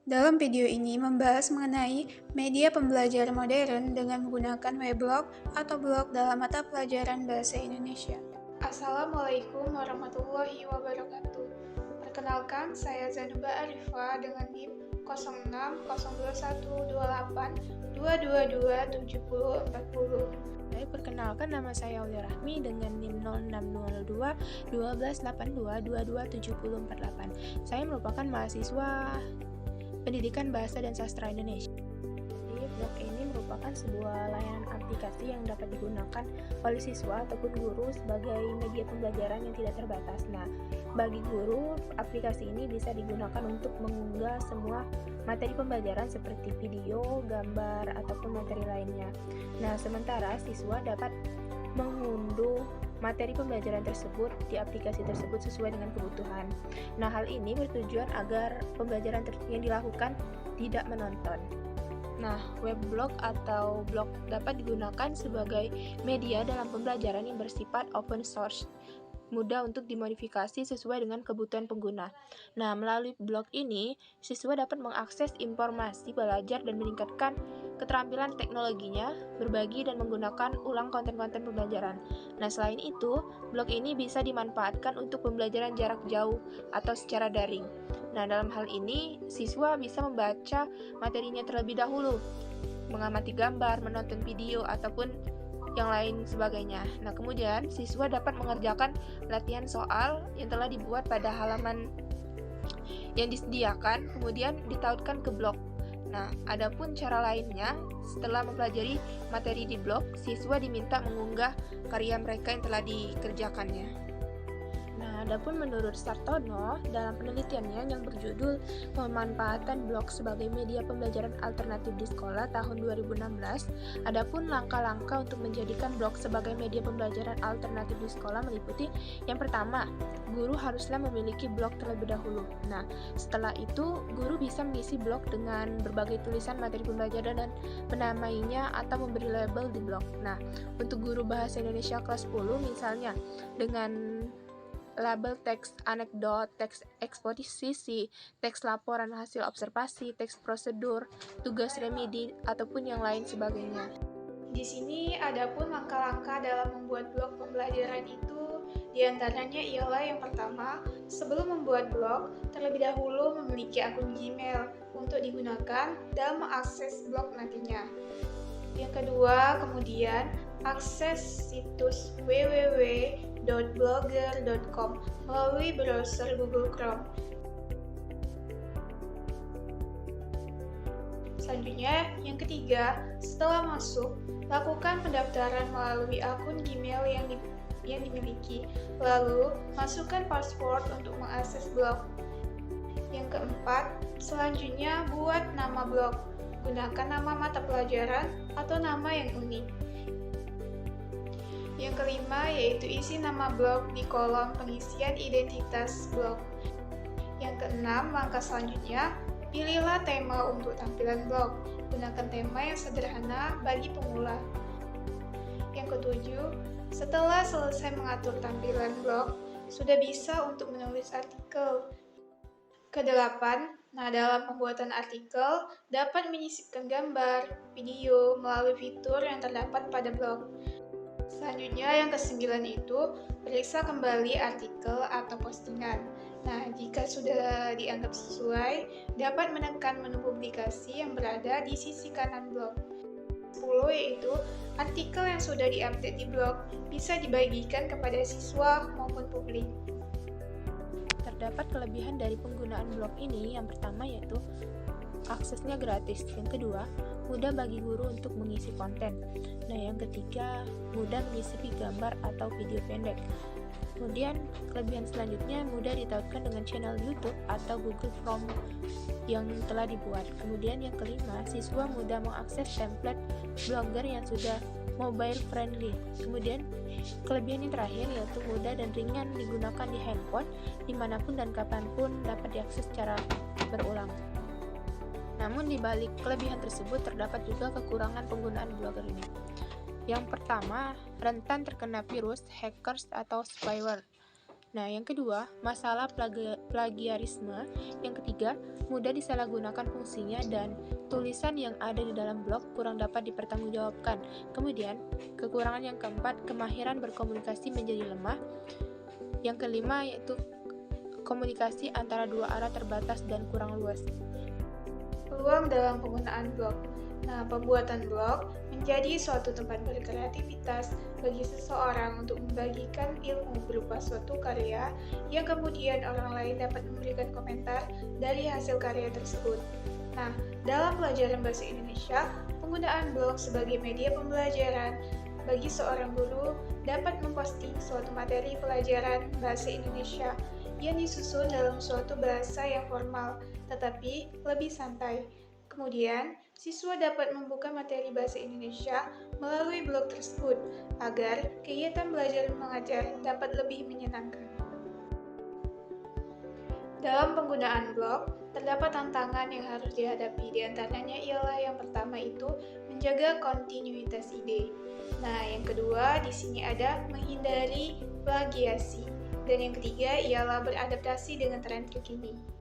Dalam video ini membahas mengenai media pembelajaran modern dengan menggunakan weblog atau blog dalam mata pelajaran Bahasa Indonesia. Assalamualaikum warahmatullahi wabarakatuh. Perkenalkan, saya Zanuba Arifah dengan NIM 06021282227040. Baik, perkenalkan nama saya Aulia Rahmi dengan NIM 0602 1282 227048. Saya merupakan mahasiswa Pendidikan Bahasa dan Sastra Indonesia. Jadi, blog ini merupakan sebuah layanan aplikasi yang dapat digunakan oleh siswa ataupun guru sebagai media pembelajaran yang tidak terbatas. Nah, bagi guru, aplikasi ini bisa digunakan untuk mengunggah semua materi pembelajaran seperti video, gambar, ataupun materi lainnya. Nah, sementara siswa dapat mengunduh materi pembelajaran tersebut di aplikasi tersebut sesuai dengan kebutuhan. Nah, hal ini bertujuan agar pembelajaran yang dilakukan tidak menonton. Nah, weblog atau blog dapat digunakan sebagai media dalam pembelajaran yang bersifat open source, mudah untuk dimodifikasi sesuai dengan kebutuhan pengguna. Nah, melalui blog ini, siswa dapat mengakses informasi, belajar, dan meningkatkan keterampilan teknologinya, berbagi dan menggunakan ulang konten-konten pembelajaran. Nah, selain itu, blog ini bisa dimanfaatkan untuk pembelajaran jarak jauh atau secara daring. Nah, dalam hal ini, siswa bisa membaca materinya terlebih dahulu, mengamati gambar, menonton video, ataupun yang lain sebagainya. Nah, kemudian siswa dapat mengerjakan latihan soal yang telah dibuat pada halaman yang disediakan, kemudian ditautkan ke blog. Nah, adapun cara lainnya, setelah mempelajari materi di blog, siswa diminta mengunggah karya mereka yang telah dikerjakannya. Nah, adapun menurut Sartono, dalam penelitiannya yang berjudul Pemanfaatan Blog sebagai Media Pembelajaran Alternatif di Sekolah tahun 2016, adapun langkah-langkah untuk menjadikan blog sebagai media pembelajaran alternatif di sekolah meliputi yang pertama, guru haruslah memiliki blog terlebih dahulu. Nah, setelah itu, guru bisa mengisi blog dengan berbagai tulisan materi pembelajaran dan menamainya atau memberi label di blog. Nah, untuk guru Bahasa Indonesia kelas 10 misalnya, dengan label teks anekdot, teks eksposisi, teks laporan hasil observasi, teks prosedur, tugas remedi, ataupun yang lain sebagainya. Di sini ada pun langkah-langkah dalam membuat blog pembelajaran itu. Diantaranya ialah yang pertama, sebelum membuat blog, terlebih dahulu memiliki akun Gmail untuk digunakan dalam mengakses blog nantinya. Yang kedua, kemudian akses situs www.blogger.com melalui browser Google Chrome. Selanjutnya, yang ketiga, setelah masuk, lakukan pendaftaran melalui akun Gmail yang dimiliki, lalu masukkan password untuk mengakses blog. Yang keempat, selanjutnya buat nama blog. Gunakan nama mata pelajaran atau nama yang unik. Yang kelima yaitu isi nama blog di kolom pengisian identitas blog. Yang keenam, langkah selanjutnya, pilihlah tema untuk tampilan blog. Gunakan tema yang sederhana bagi pemula. Yang ketujuh, setelah selesai mengatur tampilan blog, sudah bisa untuk menulis artikel. Kedelapan, nah dalam pembuatan artikel dapat menyisipkan gambar, video melalui fitur yang terdapat pada blog. Selanjutnya yang kesembilan itu, periksa kembali artikel atau postingan. Nah, jika sudah dianggap sesuai, dapat menekan menu publikasi yang berada di sisi kanan blog. 10 yaitu, artikel yang sudah diupdate di blog bisa dibagikan kepada siswa maupun publik. Terdapat kelebihan dari penggunaan blog ini. Yang pertama yaitu aksesnya gratis. Yang kedua, mudah bagi guru untuk mengisi konten. Nah, yang ketiga, mudah mengisi gambar atau video pendek. Kemudian, kelebihan selanjutnya mudah ditautkan dengan channel YouTube atau Google Form yang telah dibuat. Kemudian yang kelima, siswa mudah mengakses template blogger yang sudah mobile friendly. Kemudian, kelebihan yang terakhir yaitu mudah dan ringan digunakan di handphone dimanapun dan kapanpun, dapat diakses secara berulang. Namun di balik kelebihan tersebut terdapat juga kekurangan penggunaan blogger ini. Yang pertama, rentan terkena virus, hackers, atau spyware. Nah, yang kedua, masalah plagiarisme. Yang ketiga, mudah disalahgunakan fungsinya dan tulisan yang ada di dalam blog kurang dapat dipertanggungjawabkan. Kemudian, kekurangan yang keempat, kemahiran berkomunikasi menjadi lemah. Yang kelima yaitu komunikasi antara dua arah terbatas dan kurang luas. Peluang dalam penggunaan blog. Nah, pembuatan blog menjadi suatu tempat berkreativitas bagi seseorang untuk membagikan ilmu berupa suatu karya yang kemudian orang lain dapat memberikan komentar dari hasil karya tersebut. Nah, dalam pelajaran bahasa Indonesia, penggunaan blog sebagai media pembelajaran bagi seorang guru dapat memposting suatu materi pelajaran bahasa Indonesia yang disusun dalam suatu bahasa yang formal, tetapi lebih santai. Kemudian, siswa dapat membuka materi bahasa Indonesia melalui blog tersebut agar kegiatan belajar mengajar dapat lebih menyenangkan. Dalam penggunaan blog, terdapat tantangan yang harus dihadapi. Di antaranya ialah yang pertama itu menjaga kontinuitas ide. Nah, yang kedua di sini ada menghindari plagiasi. Dan yang ketiga ialah beradaptasi dengan tren terkini.